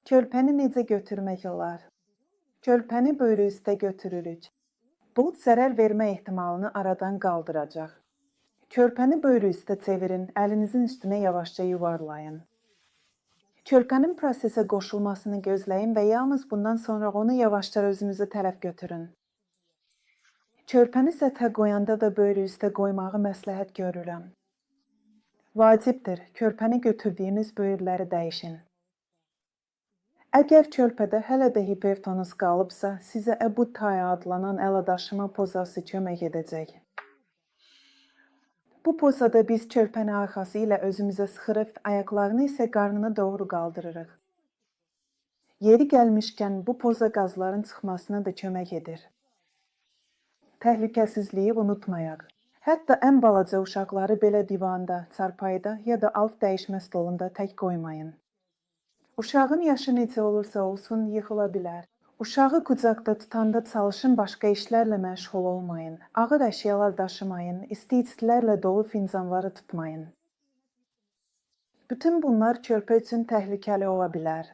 Körpəni necə götürmək olar? Körpəni böyrü üstə götürürük. Bu, zərər vermə ehtimalını aradan qaldıracaq. Körpəni böyrü üstə çevirin, əlinizin üstünə yavaşca yuvarlayın. Körpənin prosesə qoşulmasını gözləyin və yalnız bundan sonra onu yavaşca özünüzə tərəf götürün. Körpəni səthə qoyanda da böyrü üstə qoymağı məsləhət görürəm. Vacibdir, körpəni götürdüyünüz böyürləri dəyişin. Əgər körpədə hələ də hipertonus qalıbsa, sizə Əbu-Taya adlanan əladaşıma pozası kömək edəcək. Bu pozada biz körpəni arxası ilə özümüzə sıxırıq, ayaqlarını isə qarnına doğru qaldırırıq. Yeri gəlmişkən bu poza qazların çıxmasına da kömək edir. Təhlükəsizliyi unutmayaq. Hətta ən balaca uşaqları belə divanda, çarpayıda ya da alt dəyişmə stolunda tək qoymayın. Uşağın yaşı necə olursa olsun yıxıla bilər. Uşağı qucaqda tutanda çalışın başqa işlərlə məşğul olmayın. Ağır əşyalar daşımayın, isti içkilərlə dolu fincanları tutmayın. Bütün bunlar körpə üçün təhlükəli ola bilər.